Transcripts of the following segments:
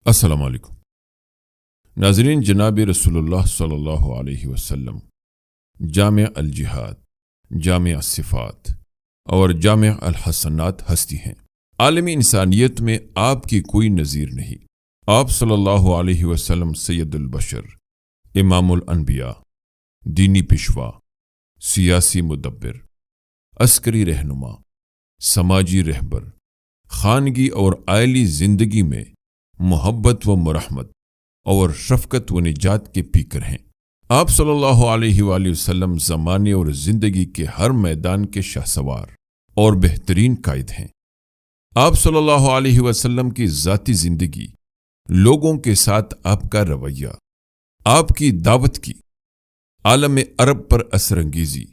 السلام علیکم ناظرین، جناب رسول اللہ صلی اللہ علیہ وسلم جامع الجہاد، جامع الصفات اور جامع الحسنات ہستی ہیں۔ عالمی انسانیت میں آپ کی کوئی نظیر نہیں۔ آپ صلی اللہ علیہ وسلم سید البشر، امام الانبیاء، دینی پیشوا، سیاسی مدبر، عسکری رہنما، سماجی رہبر، خانگی اور عائلی زندگی میں محبت و مرحمت اور شفقت و نجات کے پیکر ہیں۔ آپ صلی اللہ علیہ وآلہ وسلم زمانے اور زندگی کے ہر میدان کے شہسوار اور بہترین قائد ہیں۔ آپ صلی اللہ علیہ وسلم کی ذاتی زندگی، لوگوں کے ساتھ آپ کا رویہ، آپ کی دعوت کی عالم عرب پر اثر انگیزی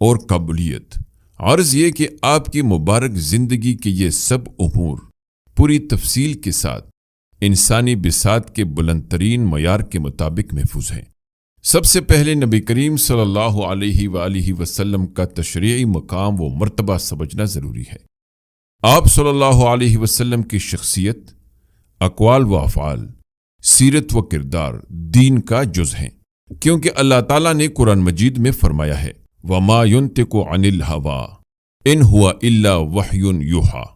اور قبولیت، عرض یہ کہ آپ کی مبارک زندگی کے یہ سب امور پوری تفصیل کے ساتھ انسانی بساط کے بلند ترین معیار کے مطابق محفوظ ہیں۔ سب سے پہلے نبی کریم صلی اللہ علیہ وآلہ وسلم کا تشریعی مقام و مرتبہ سمجھنا ضروری ہے۔ آپ صلی اللہ علیہ وسلم کی شخصیت، اقوال و افعال، سیرت و کردار دین کا جز ہیں، کیونکہ اللہ تعالیٰ نے قرآن مجید میں فرمایا ہے وَمَا يُنْتِقُ عَنِ الْهَوَىٰ إِنْ هُوَ إِلَّا وَحْيٌ يُوحَىٰ،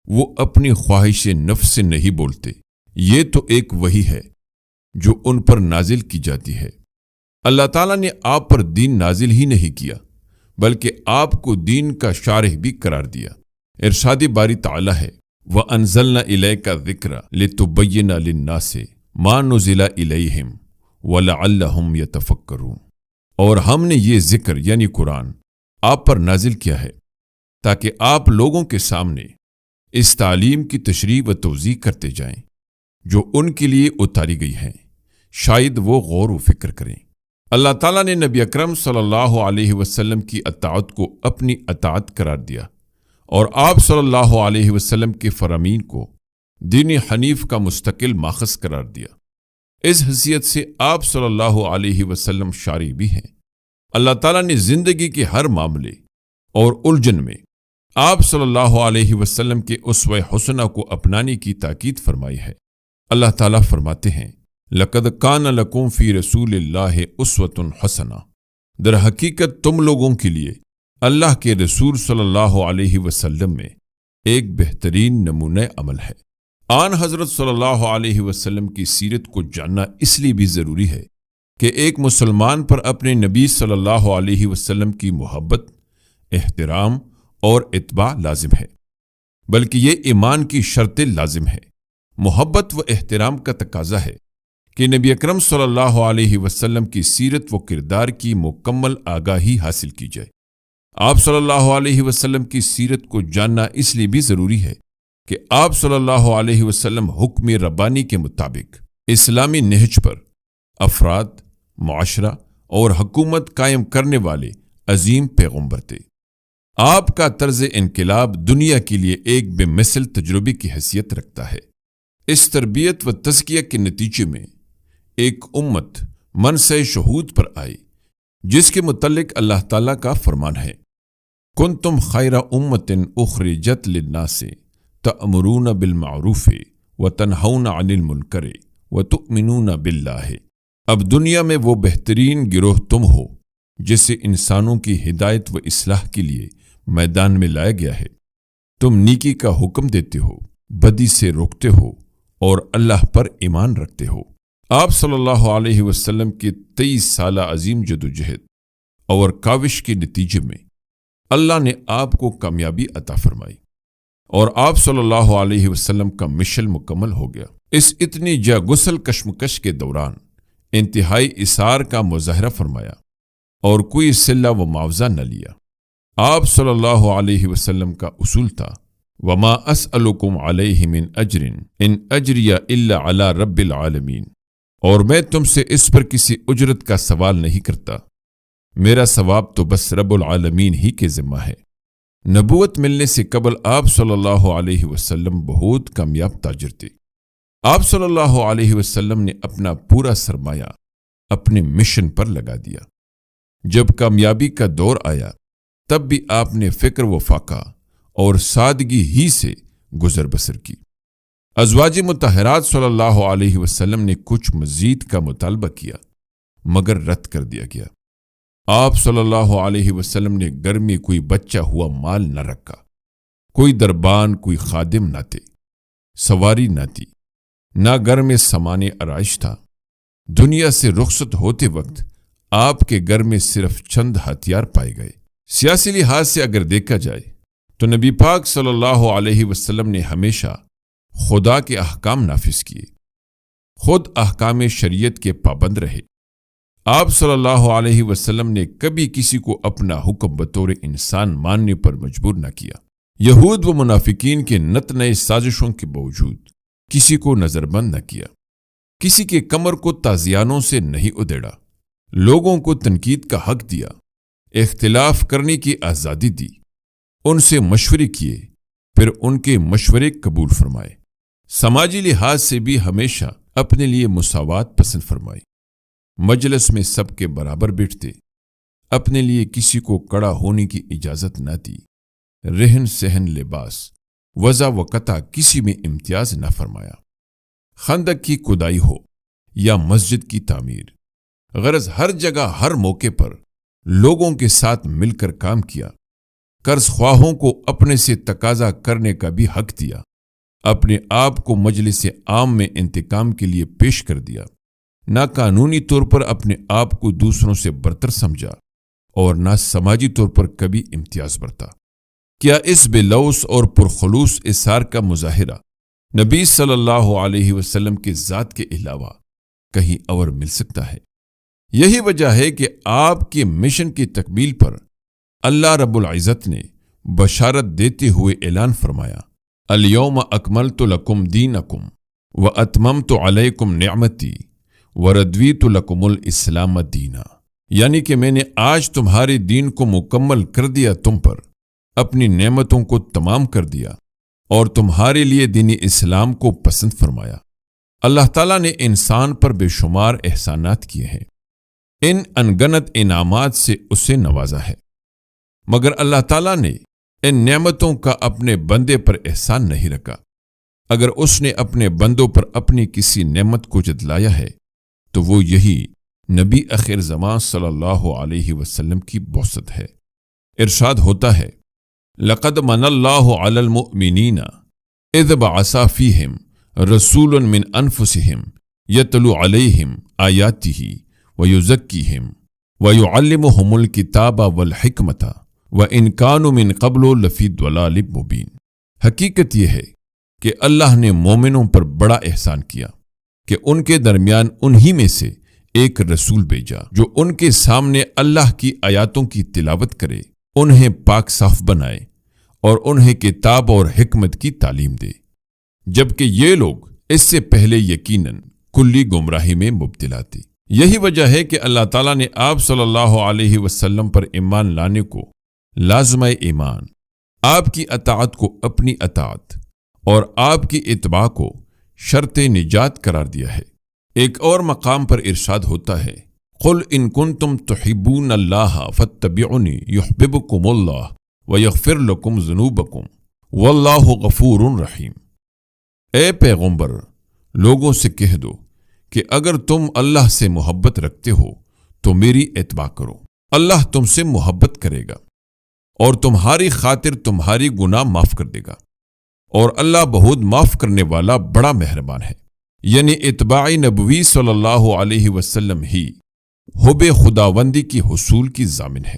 وہ اپنی خواہش نفس سے نہیں بولتے، یہ تو ایک وحی ہے جو ان پر نازل کی جاتی ہے۔ اللہ تعالیٰ نے آپ پر دین نازل ہی نہیں کیا بلکہ آپ کو دین کا شارح بھی قرار دیا۔ ارشاد باری تعالیٰ ہے وَأَنزَلْنَا إِلَيْكَ الذِّكْرَ لِتُبَيِّنَ لِلنَّاسِ مَا نُزِلَ إِلَيْهِمْ وَلَعَلَّهُمْ يَتَفَكَّرُونَ، اور ہم نے یہ ذکر یعنی قرآن آپ پر نازل کیا ہے تاکہ آپ لوگوں کے سامنے اس تعلیم کی تشریح و توضیح کرتے جائیں جو ان کے لیے اتاری گئی ہیں، شاید وہ غور و فکر کریں۔ اللہ تعالیٰ نے نبی اکرم صلی اللہ علیہ وسلم کی اطاعت کو اپنی اطاعت قرار دیا اور آپ صلی اللہ علیہ وسلم کے فرامین کو دین حنیف کا مستقل ماخذ قرار دیا۔ اس حیثیت سے آپ صلی اللہ علیہ وسلم شارع بھی ہیں۔ اللہ تعالیٰ نے زندگی کے ہر معاملے اور الجھن میں آپ صلی اللہ علیہ وسلم کے اسوہ حسنہ کو اپنانے کی تاکید فرمائی ہے۔ اللہ تعالیٰ فرماتے ہیں لَقَدْ كَانَ لَكُمْ فِي رَسُولِ اللَّهِ أُسْوَةٌ حَسَنَةٌ، در حقیقت تم لوگوں کے لیے اللہ کے رسول صلی اللہ علیہ وسلم میں ایک بہترین نمونہ عمل ہے۔ آن حضرت صلی اللہ علیہ وسلم کی سیرت کو جاننا اس لیے بھی ضروری ہے کہ ایک مسلمان پر اپنے نبی صلی اللہ علیہ وسلم کی محبت، احترام اور اتباع لازم ہے، بلکہ یہ ایمان کی شرط لازم ہے۔ محبت و احترام کا تقاضا ہے کہ نبی اکرم صلی اللہ علیہ وسلم کی سیرت و کردار کی مکمل آگاہی حاصل کی جائے۔ آپ صلی اللہ علیہ وسلم کی سیرت کو جاننا اس لیے بھی ضروری ہے کہ آپ صلی اللہ علیہ وسلم حکم ربانی کے مطابق اسلامی نہج پر افراد، معاشرہ اور حکومت قائم کرنے والے عظیم پیغمبر تھے۔ آپ کا طرز انقلاب دنیا کے لیے ایک بے مثل تجربے کی حیثیت رکھتا ہے۔ اس تربیت و تزکیہ کے نتیجے میں ایک امت منصع شہود پر آئی جس کے متعلق اللہ تعالیٰ کا فرمان ہے کنتم خیر امت اخرجت للناس تأمرون بالمعروف وتنہون عن المنکر وتؤمنون باللہ۔ اب دنیا میں وہ بہترین گروہ تم ہو جسے انسانوں کی ہدایت و اصلاح کے لیے میدان میں لایا گیا ہے۔ تم نیکی کا حکم دیتے ہو، بدی سے روکتے ہو اور اللہ پر ایمان رکھتے ہو۔ آپ صلی اللہ علیہ وسلم کے 23 سالہ عظیم جدوجہد اور کاوش کے نتیجے میں اللہ نے آپ کو کامیابی عطا فرمائی اور آپ صلی اللہ علیہ وسلم کا مشن مکمل ہو گیا۔ اس اتنی جاگسل کشمکش کے دوران انتہائی اثار کا مظاہرہ فرمایا اور کوئی صلہ و معاوضہ نہ لیا۔ آپ صلی اللہ علیہ وسلم کا اصول تھا وَمَا أَسْأَلُكُمْ عَلَيْهِ مِنْ أَجْرٍ إِنْ أَجْرِيَ إِلَّا عَلَى رَبِّ الْعَالَمِينَ، اور میں تم سے اس پر کسی اجرت کا سوال نہیں کرتا، میرا ثواب تو بس رب العالمین ہی کے ذمہ ہے۔ نبوت ملنے سے قبل آپ صلی اللہ علیہ وسلم بہت کامیاب تاجر تھے۔ آپ صلی اللہ علیہ وسلم نے اپنا پورا سرمایہ اپنے مشن پر لگا دیا۔ جب کامیابی کا دور آیا تب بھی آپ نے فکر و فاقہ اور سادگی ہی سے گزر بسر کی۔ ازواج مطہرات صلی اللہ علیہ وسلم نے کچھ مزید کا مطالبہ کیا مگر رد کر دیا گیا۔ آپ صلی اللہ علیہ وسلم نے گھر میں کوئی بچہ ہوا مال نہ رکھا، کوئی دربان، کوئی خادم نہ تھے، سواری نہ تھی، نہ گھر میں سامان آرائش تھا۔ دنیا سے رخصت ہوتے وقت آپ کے گھر میں صرف چند ہتھیار پائے گئے۔ سیاسی لحاظ سے اگر دیکھا جائے تو نبی پاک صلی اللہ علیہ وسلم نے ہمیشہ خدا کے احکام نافذ کیے، خود احکام شریعت کے پابند رہے۔ آپ صلی اللہ علیہ وسلم نے کبھی کسی کو اپنا حکم بطور انسان ماننے پر مجبور نہ کیا۔ یہود و منافقین کے نت نئے سازشوں کے باوجود کسی کو نظر بند نہ کیا، کسی کے کمر کو تازیانوں سے نہیں ادھیڑا، لوگوں کو تنقید کا حق دیا، اختلاف کرنے کی آزادی دی، ان سے مشورے کیے، پھر ان کے مشورے قبول فرمائے۔ سماجی لحاظ سے بھی ہمیشہ اپنے لیے مساوات پسند فرمائی، مجلس میں سب کے برابر بیٹھتے، اپنے لیے کسی کو کڑا ہونے کی اجازت نہ دی، رہن سہن، لباس، وضع و قطع کسی میں امتیاز نہ فرمایا۔ خندق کی کھدائی ہو یا مسجد کی تعمیر، غرض ہر جگہ ہر موقع پر لوگوں کے ساتھ مل کر کام کیا۔ قرض خواہوں کو اپنے سے تقاضا کرنے کا بھی حق دیا، اپنے آپ کو مجلس عام میں انتقام کے لیے پیش کر دیا، نہ قانونی طور پر اپنے آپ کو دوسروں سے برتر سمجھا اور نہ سماجی طور پر کبھی امتیاز برتا۔ کیا اس بے لوث اور پرخلوص اثار کا مظاہرہ نبی صلی اللہ علیہ وسلم کے ذات کے علاوہ کہیں اور مل سکتا ہے؟ یہی وجہ ہے کہ آپ کے مشن کی تکمیل پر اللہ رب العزت نے بشارت دیتے ہوئے اعلان فرمایا، الیوم اکملت لکم دینکم واتممت علیکم نعمتی وردویت لکم الاسلام دینا، یعنی کہ میں نے آج تمہارے دین کو مکمل کر دیا، تم پر اپنی نعمتوں کو تمام کر دیا اور تمہارے لیے دین اسلام کو پسند فرمایا۔ اللہ تعالیٰ نے انسان پر بے شمار احسانات کیے ہیں، ان انگنت انعامات سے اسے نوازا ہے، مگر اللہ تعالیٰ نے ان نعمتوں کا اپنے بندے پر احسان نہیں رکھا۔ اگر اس نے اپنے بندوں پر اپنی کسی نعمت کو جتلایا ہے تو وہ یہی نبی آخر زمان صلی اللہ علیہ وسلم کی بعثت ہے۔ ارشاد ہوتا ہے، لقد من اللہ علی المؤمنین اذ بعث فیہم رسول من انفسہم یتلو علیہم آیاتہ ویزکیہم ویعلمہم الکتاب والحکمت وَإِن كَانُوا مِن قَبْلُ لَفِي ضَلَالٍ مُبِينٍ۔ حقیقت یہ ہے کہ اللہ نے مومنوں پر بڑا احسان کیا کہ ان کے درمیان انہی میں سے ایک رسول بھیجا جو ان کے سامنے اللہ کی آیاتوں کی تلاوت کرے، انہیں پاک صاف بنائے اور انہیں کتاب اور حکمت کی تعلیم دے، جبکہ یہ لوگ اس سے پہلے یقیناً کلی گمراہی میں مبتلا تھے۔ یہی وجہ ہے کہ اللہ تعالیٰ نے آپ صلی اللہ علیہ وسلم پر ایمان لانے کو لازمہ ایمان، آپ کی اطاعت کو اپنی اطاعت اور آپ کی اتباع کو شرط نجات قرار دیا ہے۔ ایک اور مقام پر ارشاد ہوتا ہے، قل ان کنتم تحبون اللہ فاتبعونی یحببکم اللہ ویغفر لکم ذنوبکم واللہ غفور رحیم۔ اے پیغمبر، لوگوں سے کہہ دو کہ اگر تم اللہ سے محبت رکھتے ہو تو میری اتباع کرو، اللہ تم سے محبت کرے گا اور تمہاری خاطر تمہاری گناہ معاف کر دے گا، اور اللہ بہت معاف کرنے والا بڑا مہربان ہے۔ یعنی اتباع نبوی صلی اللہ علیہ وسلم ہی حب خداوندی کی حصول کی ضامن ہے۔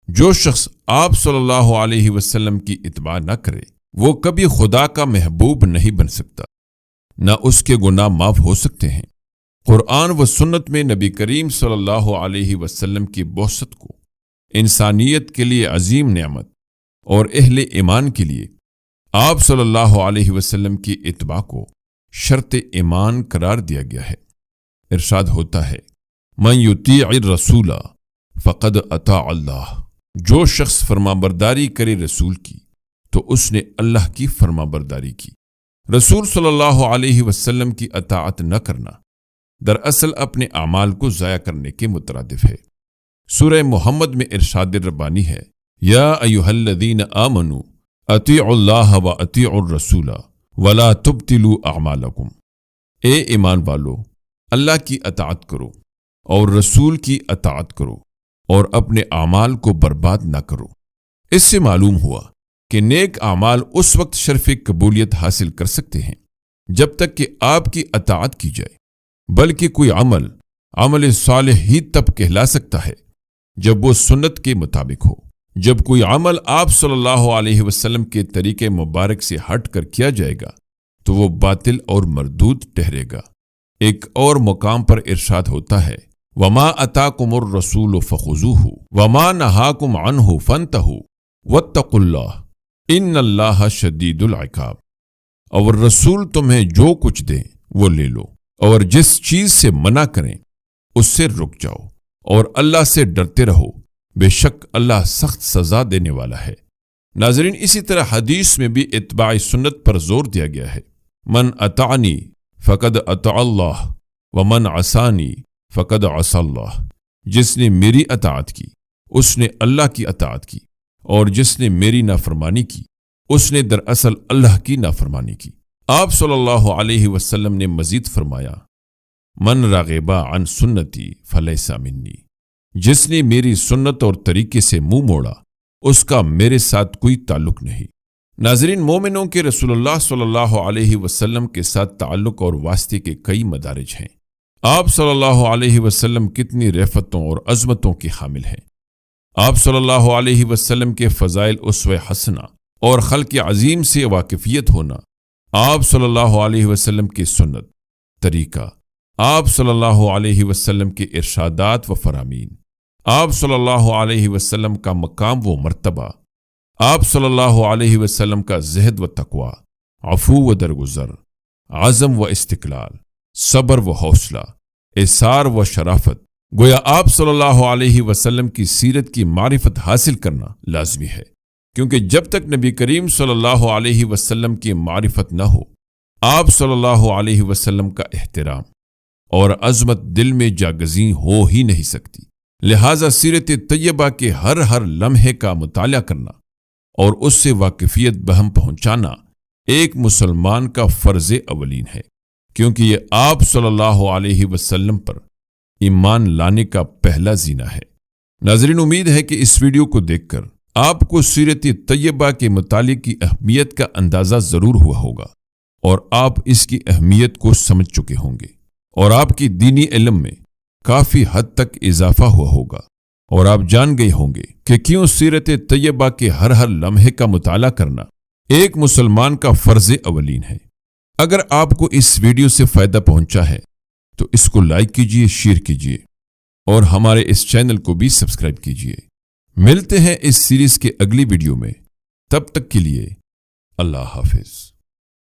جو شخص آپ صلی اللہ علیہ وسلم کی اتباع نہ کرے وہ کبھی خدا کا محبوب نہیں بن سکتا، نہ اس کے گناہ معاف ہو سکتے ہیں۔ قرآن و سنت میں نبی کریم صلی اللہ علیہ وسلم کی بعثت کو انسانیت کے لیے عظیم نعمت اور اہل ایمان کے لیے آپ صلی اللہ علیہ وسلم کی اتباع کو شرط ایمان قرار دیا گیا ہے۔ ارشاد ہوتا ہے، من یطیع الرسول فقد اطاع اللہ، جو شخص فرمانبرداری کرے رسول کی تو اس نے اللہ کی فرمانبرداری کی۔ رسول صلی اللہ علیہ وسلم کی اطاعت نہ کرنا دراصل اپنے اعمال کو ضائع کرنے کے مترادف ہے۔ سورہ محمد میں ارشاد ربانی ہے، یا ایھا الذین آمنوا اطیعوا اللہ واطیعوا الرسول ولا تبطلوا اعمالکم، اے ایمان والو اللہ کی اطاعت کرو اور رسول کی اطاعت کرو اور اپنے اعمال کو برباد نہ کرو۔ اس سے معلوم ہوا کہ نیک اعمال اس وقت شرف قبولیت حاصل کر سکتے ہیں جب تک کہ آپ کی اطاعت کی جائے، بلکہ کوئی عمل صالح ہی تب کہلا سکتا ہے جب وہ سنت کے مطابق ہو۔ جب کوئی عمل آپ صلی اللہ علیہ وسلم کے طریقے مبارک سے ہٹ کر کیا جائے گا تو وہ باطل اور مردود ٹھہرے گا۔ ایک اور مقام پر ارشاد ہوتا ہے وَمَا أَتَاكُمُ الرَّسُولُ فَخُذُوهُ وَمَا نَهَاكُمْ عَنْهُ فَانْتَهُوا وَاتَّقُوا اللَّهَ إِنَّ اللَّهَ شَدِيدُ الْعِقَابِ، اور رسول تمہیں جو کچھ دیں وہ لے لو، اور جس چیز سے منع کریں اس سے رک جاؤ، اور اللہ سے ڈرتے رہو، بے شک اللہ سخت سزا دینے والا ہے۔ ناظرین، اسی طرح حدیث میں بھی اتباع سنت پر زور دیا گیا ہے۔ من اطعنی فقد اطاع اللہ ومن عصانی فقد عصى اللہ، جس نے میری اطاعت کی اس نے اللہ کی اطاعت کی، اور جس نے میری نافرمانی کی اس نے دراصل اللہ کی نافرمانی کی۔ آپ صلی اللہ علیہ وسلم نے مزید فرمایا من رغب عن سنتی فلیس منی، جس نے میری سنت اور طریقے سے منہ موڑا اس کا میرے ساتھ کوئی تعلق نہیں۔ ناظرین، مومنوں کے رسول اللہ صلی اللہ علیہ وسلم کے ساتھ تعلق اور واسطے کے کئی مدارج ہیں۔ آپ صلی اللہ علیہ وسلم کتنی رفتوں اور عظمتوں کے حامل ہیں۔ آپ صلی اللہ علیہ وسلم کے فضائل اسوہ حسنہ اور خلق عظیم سے واقفیت ہونا، آپ صلی اللہ علیہ وسلم کی سنت، طریقہ، آپ صلی اللہ علیہ وسلم کے ارشادات و فرامین، آپ صلی اللہ علیہ وسلم کا مقام و مرتبہ، آپ صلی اللہ علیہ وسلم کا زہد و تقوی، عفو و درگزر، عزم و استقلال، صبر و حوصلہ، اثار و شرافت، گویا آپ صلی اللہ علیہ وسلم کی سیرت کی معرفت حاصل کرنا لازمی ہے، کیونکہ جب تک نبی کریم صلی اللہ علیہ وسلم کی معرفت نہ ہو، آپ صلی اللہ علیہ وسلم کا احترام اور عظمت دل میں جاگزیں ہو ہی نہیں سکتی۔ لہٰذا سیرت طیبہ کے ہر لمحے کا مطالعہ کرنا اور اس سے واقفیت بہم پہنچانا ایک مسلمان کا فرض اولین ہے، کیونکہ یہ آپ صلی اللہ علیہ وسلم پر ایمان لانے کا پہلا زینہ ہے۔ ناظرین، امید ہے کہ اس ویڈیو کو دیکھ کر آپ کو سیرت طیبہ کے مطالعے کی اہمیت کا اندازہ ضرور ہوا ہوگا، اور آپ اس کی اہمیت کو سمجھ چکے ہوں گے، اور آپ کی دینی علم میں کافی حد تک اضافہ ہوا ہوگا، اور آپ جان گئے ہوں گے کہ کیوں سیرت طیبہ کے ہر لمحے کا مطالعہ کرنا ایک مسلمان کا فرض اولین ہے۔ اگر آپ کو اس ویڈیو سے فائدہ پہنچا ہے تو اس کو لائک کیجئے، شیئر کیجئے، اور ہمارے اس چینل کو بھی سبسکرائب کیجئے۔ ملتے ہیں اس سیریز کے اگلی ویڈیو میں، تب تک کے لیے اللہ حافظ۔